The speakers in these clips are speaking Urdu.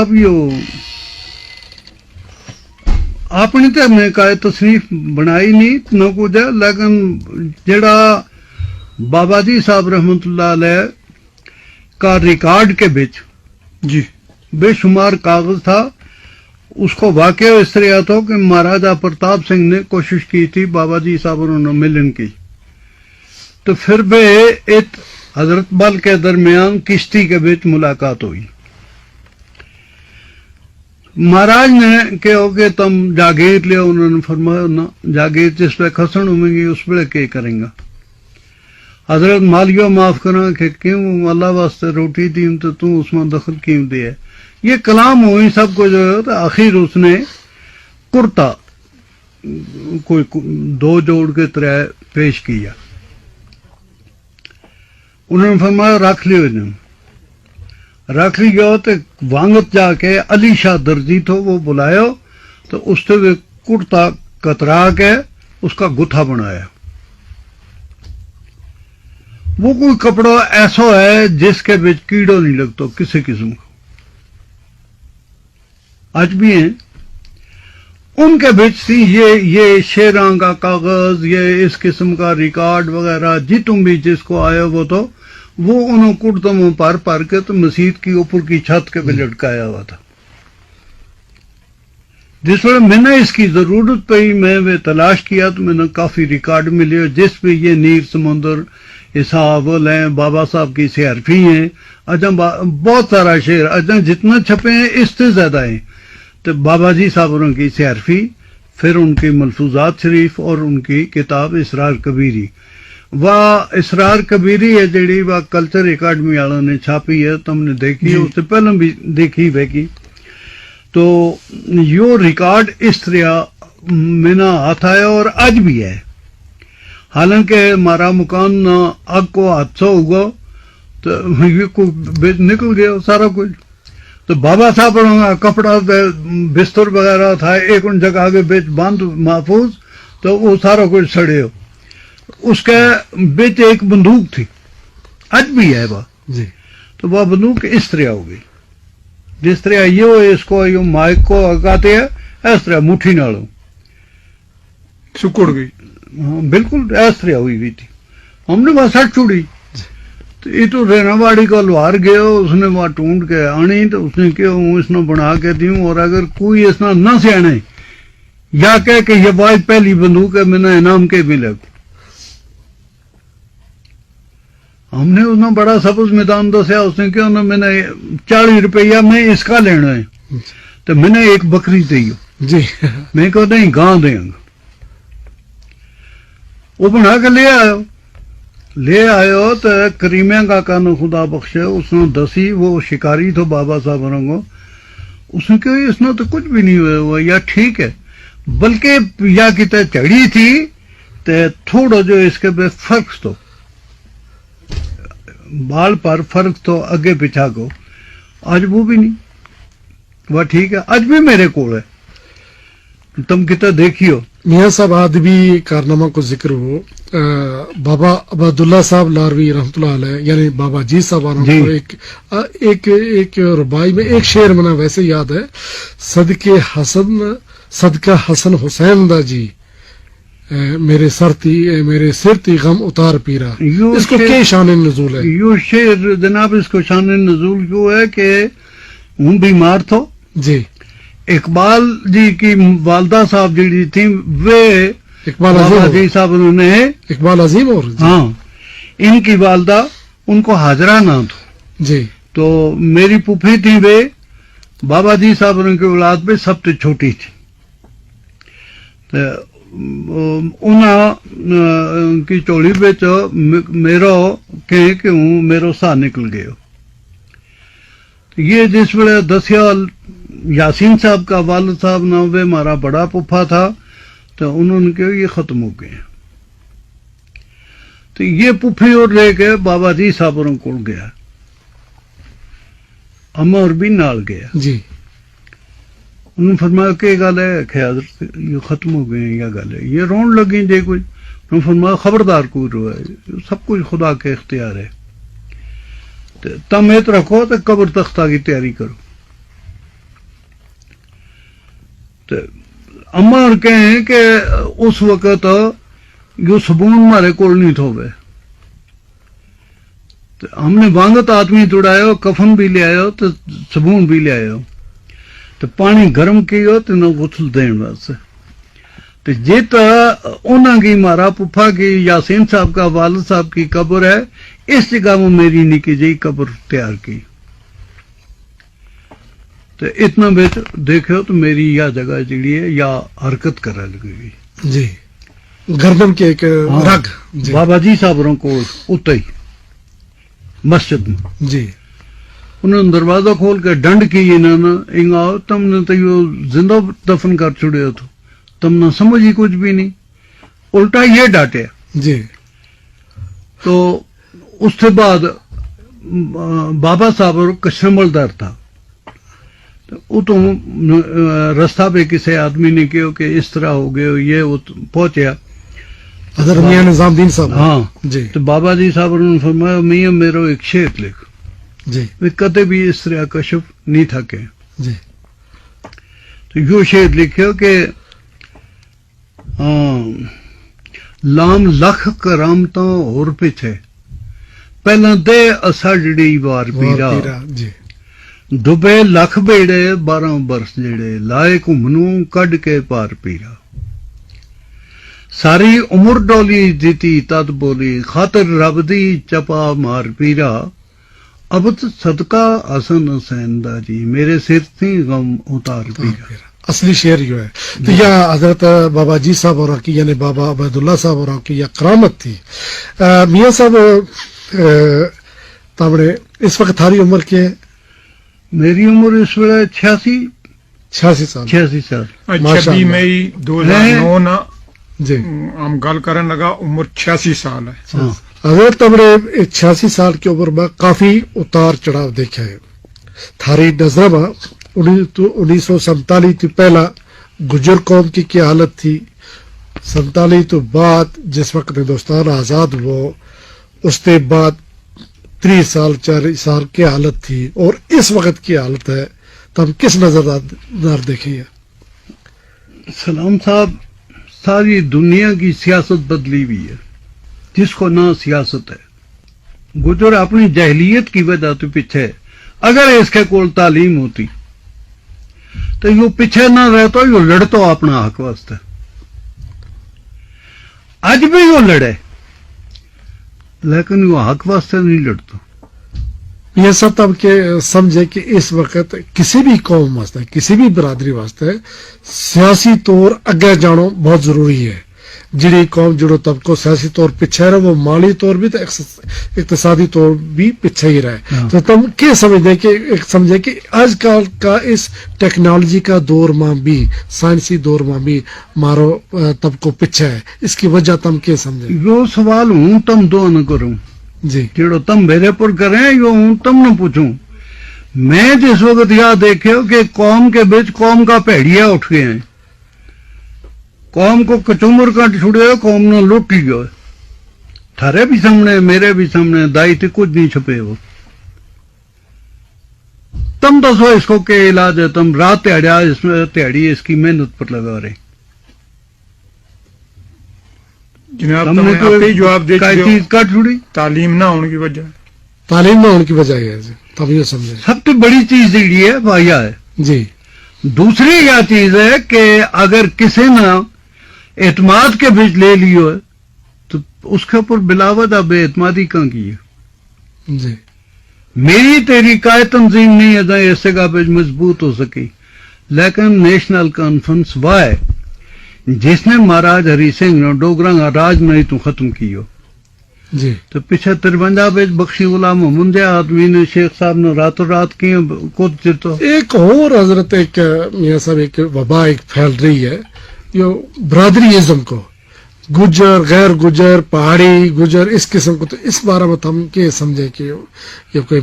صاحب اپنی تو میں قائد تصنیف بنائی نہیں نہ کچھ ہے، لیکن جڑا بابا جی صاحب رحمت اللہ علیہ کا ریکارڈ کے بچ جی بے شمار کاغذ تھا. اس کو واقعہ اس طرح تھا کہ مہاراجا پرتاپ سنگھ نے کوشش کی تھی بابا جی صاحب انہوں نے ملن کی، تو پھر بھی ایک حضرت بل کے درمیان کشتی کے بچ ملاقات ہوئی. مہاراج نے کہو کہ تم جاگیر لے، انہوں نے فرمایا نہ، جاگیر جس پہ کھسن ہوئیں گی اس پہ کیا کریں گا. حضرت مالیو معاف کرنا کہ کیوں اللہ واسطے روٹی دیم تو اس میں دخل کیوں دیا. یہ کلام ہوئی سب کو جو ہے تو آخر اس نے کرتا کوئی 2 جوڑ کے طرح پیش کیا. انہوں نے فرمایا رکھ لیو انہیں، رکھ لیا تو وانگت جا کے علی شاہ درجی تھو وہ بلایا تو اس سے کرتا کترا کے اس کا گتھا بنایا. وہ کوئی کپڑا ایسا ہے جس کے بچ کیڑوں نہیں لگتا کسی قسم کا. آج بھی ہیں ان کے بچ تھی یہ شیراں کا کاغذ، یہ اس قسم کا ریکارڈ وغیرہ جتوں بھی جس کو آیا وہ تو وہ انہوں کرتموں پر کے تو مسجد کی اوپر کی چھت کے پہ لٹکایا ہوا تھا. جس وقت میں نے اس کی ضرورت پئی میں وہ تلاش کیا تو میں نے کافی ریکارڈ ملے جس پہ یہ نیر سمندر اسحاول ہیں، بابا صاحب کی سیارفی ہیں، اجاں بہت سارا شعر اجاں جتنا چھپے ہیں اس سے زیادہ ہیں. تو بابا جی صاحب ان کی سیارفی، پھر ان کی ملفوظات شریف اور ان کی کتاب اسرار کبیری. اسرار کبیری ہے جڑی وہ کلچر اکیڈمی والوں نے چھاپی ہے، تم نے دیکھی ہے، اس سے پہلے بھی دیکھی ہوگی. تو یہ ریکارڈ اس طرح مینا ہاتھ آیا اور آج بھی ہے. حالانکہ ہمارا مکان آگ کو حادثہ ہوگا تو یہ نکل گیا سارا کچھ. تو بابا صاحب کا کپڑا بستر وغیرہ تھا ایک ان جگہ کے بیچ بند محفوظ، تو وہ سارا کچھ سڑے ہو. اس کے بیچ ایک بندوق تھی، آج بھی ہے وہ جی. تو وہ بندوق اس طرح ہو گئی جس طرح یہ اس کو یہ مائک کو اگاتے ہیں اس طرح مٹھی نالوں سکڑ گئی. ہاں بالکل اس طرح ہوئی ہوئی تھی. ہم نے وہاں سٹ چھوڑی تو یہ تو رینا واڑی کا لوہار گیا، اس نے وہاں ٹونڈ کے آنی تو اس نے کہ اس نے بنا کے دیوں، اور اگر کوئی اس نے نہ سیانے یا کہہ کہ یہ بات پہلی بندوق ہے میں نے انعام کے ملے. ہم نے انہوں بڑا سبز میدان دسیا، اس نے کہا میں نے 40 روپیہ میں اس کا لینا ہے تو میں نے ایک بکری دی جی. میں کہا نہیں گاں دیں گا. وہ بنا کے لے آئے تو کریمیا کا کان خدا بخشے اس نے دسی، وہ شکاری تھا بابا صاحب رنگو. اس نے کہا اس نے تو کچھ بھی نہیں ہوا یا ٹھیک ہے، بلکہ یا کتے چڑھی تھی تو تھوڑا جو اس کے بے فرق تو بال پر فرق تو اگے پیچھا کو آج وہ بھی نہیں. وہ ٹھیک ہے آج بھی میرے کو ہے، تم کتے دیکھیو. میاں صاحب ادبی کارنامہ کو ذکر ہو، بابا عبداللہ صاحب لاروی رحمۃ اللہ علیہ یعنی بابا جی صاحب کو ایک ربائی میں ایک شعر منا ویسے یاد ہے، صدقہ حسن حسین دا جی میرے سر تی غم اتار پیرا. اس کو کیا شان نزول ہے؟ یہ شعر جناب اس کو شان نزول کیوں ہے کہ ہوں بیمار تھو جی. اقبال جی کی والدہ صاحب جی تھی وہ اقبال جی صاحب انہوں نے اقبال عظیم اور ہاں ان کی والدہ ان کو حاجرہ نہ تھو جی. تو میری پھوپھی تھی وہ بابا جی صاحب ان کی اولاد پہ سب سے چھوٹی تھی. تو انہوں کی چولی بچ میرا کہ ہوں میرا سا نکل گیا. یہ جس ویلے دسیا یاسین صاحب کا والد صاحب نہ وہ ہمارا بڑا پپھا تھا تو انہوں نے کہا یہ ختم ہو گئے. تو یہ پپھی اور لے کے بابا جی صاحب کو گیا، اما اور بھی نال گیا جی. انہوں نے فرمایا کہ گل ہے کہ حضرت یہ ختم ہو گئے ہیں، یا گل ہے یہ رون لگیں جے کوئی. انہوں نے فرمایا خبردار کوئی رو ہے، سب کچھ خدا کے اختیار ہے، تم ایت رکھو تو قبر تختہ کی تیاری کرو. تو اما اور کہیں کہ اس وقت جو صبون ہمارے کول نہیں تھوے، تو ہم نے وانگت آدمی توڑایا، کفن بھی لے آیا تو صبون بھی لے آیا، تو پانی گرم کیو تو نہ غسل دین واسطے. تو جیتا انہاں کی مارا پپھا کی یاسین صاحب کا والد صاحب کی قبر ہے، اس جگہ میں میری نکی جی قبر تیار کی. تو اتنا بہت دیکھو تو میری یا جگہ جڑی ہے یا حرکت کرنے لگی. جی گردن کے ایک رگ. جی بابا جی صاحب کو اتنے ہی مسجد میں جی انہوں نے دروازہ کھول کے ڈنڈ کی انہوں نے، انگاؤ تم نے تو یہ زندہ دفن کر چھڑے ہو، تو تم نہ سمجھی کچھ بھی نہیں، الٹا یہ ڈانٹے. جی تو اس کے بعد بابا صاحب کشملدار تھا، تو وہ تو رستہ پہ کسی آدمی نے کہو کہ اس طرح ہو گئے، یہ وہ پہنچیا حضرت میاں نظام الدین صاحب. ہاں جی تو بابا جی صاحب نے فرمایا میاں میرا ایک شعر لکھ. جی میں کدے بھی اس طرح کشف نہیں تھا کہ. جی تو یہ شعر لکھو کہ لام لکھ کرامتاں اور پیچھے پہلا دے اسا جڑی وار پیرا، جی ڈبے لکھ بیڑے 12 برس جڑے لائے گھومنوں کڈ کے پار پیرا. ساری عمر ڈولی دیتی تد بولی خاطر رب دی چپا مار پیرا. اب صدقہ حسن حسین دا جی میرے سر تھی غم اتار پیرا. اصلی شعر جو ہے تو یا حضرت بابا جی صاحب اور کی یعنی بابا عبیداللہ صاحب اور کی یا کرامت تھی. میاں صاحب تامڑے اس وقت تھاری عمر کیا ہے؟ میری عمر اس ویلے 86 سال. 86 سال. 26 مئی 2009 نا جی ہم گل کرن لگا عمر 86 سال ہے. ہاں حضرت تمڑے 86 سال کی عمر میں کافی اتار چڑھاؤ دیکھا ہے. تھاری نظر میں 1947 تو پہلا گجر قوم کی کیا حالت تھی، 47 تو بعد جس وقت ہندوستان آزاد ہوا اس کے بعد 3 سال 4 سال کی حالت تھی، اور اس وقت کی حالت ہے تم کس نظر دیکھیے؟ سلام صاحب، ساری دنیا کی سیاست بدلی ہوئی ہے، جس کو نہ سیاست ہے. گجر اپنی جہلیت کی وجہ تو پیچھے، اگر اس کے کول تعلیم ہوتی تو یہ پیچھے نہ رہتا، یہ لڑتا اپنا حق واسطے. اج بھی وہ لڑے لیکن وہ حق واسطے نہیں لڑتا. یہ سب تب کہ سمجھے کہ اس وقت کسی بھی قوم واسطے کسی بھی برادری واسطے سیاسی طور اگے جانو بہت ضروری ہے. جڑی قوم جڑو طبقہ سیاسی طور پیچھے رہے وہ مالی طور بھی تو اقتصادی طور بھی پیچھے ہی رہے. تو تم کیا سمجھتے کہ سمجھے کہ آج کل کا اس ٹیکنالوجی کا دور میں بھی سائنسی دور میں بھی مارو طبقہ پیچھے ہے، اس کی وجہ تم کیا سمجھے؟ یہ سوال ہوں تم دو نہ کروں جی جڑو تم میرے پر کریں، یہ ہوں تم نہ پوچھوں. میں جس وقت یہ دیکھے کہ قوم کے بچ قوم کا پیڑیا اٹھ گئے ہیں، قوم کو کچومر کٹ چھڑے، قوم نے لوٹ لیا، تھارے بھی سامنے میرے بھی سامنے، دائی تھے کچھ نہیں چھپے. ہو تم دسو اس کو کیا علاج ہے؟ تم رات تہاڑیا اس میں تہاڑی اس کی محنت پر لگا رہے. جناب تم تم نے نے آپ ہی جواب دے کوئی چکے چیز ہو، کٹ چھڑی. تعلیم نہ ہونے کی وجہ. تعلیم نہ ہونے کی وجہ یہ ہے تب یہ سمجھے. سب سے بڑی چیز جڑی ہے بھایا ہے. جی دوسری یہ چیز ہے کہ اگر کسی نے اعتماد کے بیچ لے لیو ہے تو اس کے اوپر بلاوجہ بے اعتمادی کہاں کی ہے. جی میری تیری کائے تنظیم نہیں ہے اس جگہ پہ مضبوط ہو سکی، لیکن نیشنل کانفرنس وہ ہے جس نے مہاراج ہری سنگھ نے ڈوگراں کا راج نہیں تو ختم کیو. جی تو پیچھے 53 پہ بخشی غلام محمد آدمی نے شیخ صاحب نے راتوں رات کی خود جیتو. ایک اور حضرت ایک میاں صاحب ایک وبا ایک پھیل رہی ہے یہ برادری ازم کو، گجر غیر گجر پہاڑی گجر اس قسم کو. تو اس بارے میں ہم کیا سمجھے کہ یہ کوئی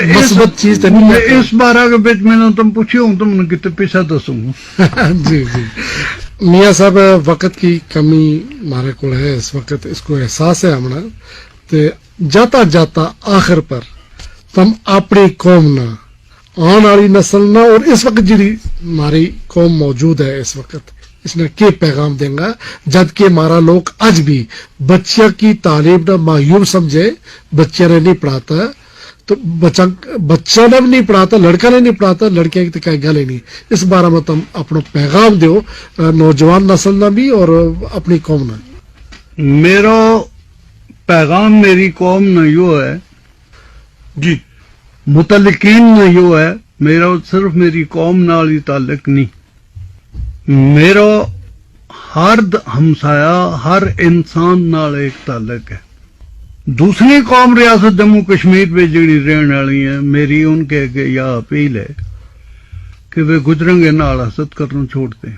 مثبت چیز تو نہیں ہے؟ اس بارہ کے بیچ میں نے تم پوچھے ہوں تم نے کتنے پیسہ دسوں. جی جی میاں صاحب وقت کی کمی ہمارے کو ہے اس وقت، اس کو احساس ہے ہمارا. تو جاتا جاتا آخر پر تم اپنی قوم نہ آنے والی نسل نہ اور اس وقت جی ہماری قوم موجود ہے اس وقت اس نے کیا پیغام دیں گا جبکہ ہمارا لوگ آج بھی بچہ کی تعلیم نہ معیوب سمجھے بچے نے نہیں پڑھاتا تو بچہ نے بھی نہیں پڑھاتا لڑکا نے نہیں پڑھاتا لڑکیاں کی تو کوئی گل ہی نہیں اس بارے میں تم اپنا پیغام دیو نوجوان نسل نہ بھی اور اپنی قوم نہ میرا پیغام میری قوم نہ یو ہے جی متعلقین نہ یو ہے میرا صرف میری قوم نال ہی تعلق نہیں میرا ہر ہمسایا ہر انسان نال ایک تعلق ہے دوسری قوم ریاست جموں کشمیر میں جڑی رہن والی ہیں میری ان کے اگے یہ اپیل ہے کہ وہ گزرنگے نال حسد کرنا چھوڑ دیں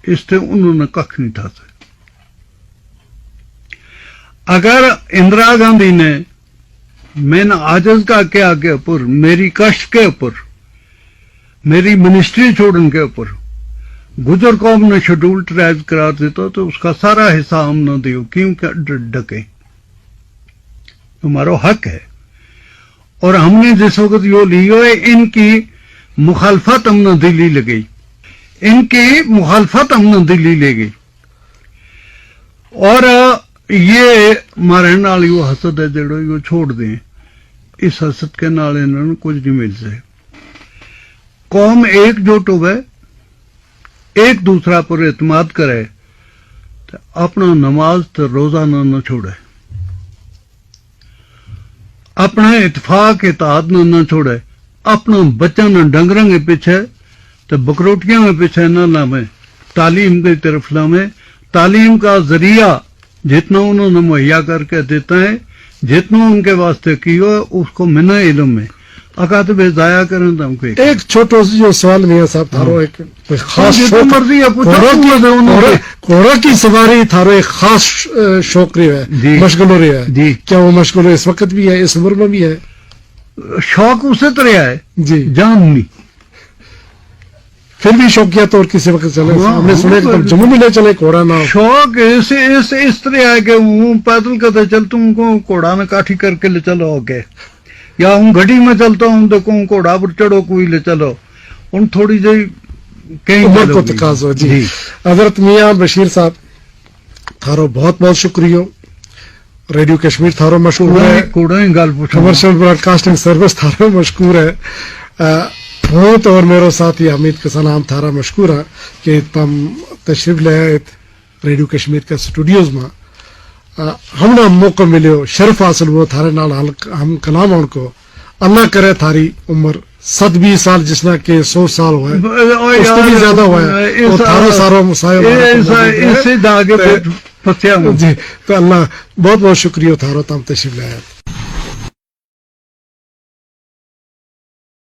اس سے انہوں نے کھ نہیں تھا سکتے اگر اندرا گاندھی نے میں نے عاجز کا کیا کے اوپر میری کشٹ کے اوپر میری منسٹری چھوڑن کے اوپر گجر قوم نے شیڈول ٹرائب قرار دیتا تو اس کا سارا حصہ ہم نہ دیو کیوں کہ ڈکے ہمارا حق ہے اور ہم نے جس وقت یہ لیو ہے ان کی مخالفت ہم نہ دلی لگئی ان کی مخالفت ہم نہ دلی لے گئی اور یہ مارے نال یہ حسد ہے جڑو یہ چھوڑ دیں اس حسد کے نال انہوں نے کچھ نہیں مل سکے قوم ایک جٹ ہوئے ایک دوسرا پر اعتماد کرے تو اپنا نماز تو روزانہ نہ چھوڑے اپنا اتفاق اتحاد نہ چھوڑے اپنا بچہ نہ ڈنگروں کے پیچھے تو بکروٹیاں کے پیچھے نہ لامے تعلیم کی طرف لامے تعلیم کا ذریعہ جتنا انہوں نے مہیا کر کے دیتا ہے جتنا ان کے واسطے کیو ہے اس کو منا علم ہے اکاتب ضائع کریں تو ہم کو ایک چھوٹو سی جو سوال میاں صاحب تھارو ایک کوئی خاص شوق مرضی ہے گھوڑا کی سواری تھارو ایک خاص شوق رہی ہے مشغول ہو رہی ہے جی کیا وہ مشغول اس وقت بھی ہے اس عمر میں بھی ہے شوق اسی طرح ہے جی جان نہیں پھر بھی شوقیہ طور کسی وقت چلے ہم نے سنے کہ تم جموں میں لے چلے گھوڑا نہ شوق اس طرح ہے کہ ہوں پیدل کرتے چلتا ہوں کو گھوڑا میں کاٹھی کر کے لے چلو گے یا ہوں گھڑی میں چلتا ہوں تو کہوں گھوڑا پر چڑھو کوئی لے چلو ان تھوڑی جی کہیں عمر کو تقاضا جی حضرت میاں بشیر صاحب تھارو بہت بہت شکریہ ریڈیو کشمیر تھارو مشہور ہے کمرشل براڈ کاسٹنگ سروس تھارو مشکور ہے بہت اور میرے ساتھی حمید کا نام تھارا مشکور ہے کہ تم تشریف لے آئے ریڈیو کشمیر کے اسٹوڈیوز میں ہم نے موقع ملو شرف حاصل ہوا تھارے نال ہم کلام ان کو اللہ کرے تھاری عمر 120 سال جس نے کہ 100 سال ہوا ہے اس سے بھی زیادہ ہوا ہے اور تھارا سارا مسائل جی تو اللہ بہت بہت شکریہ تھارو تم تشریف لے آئے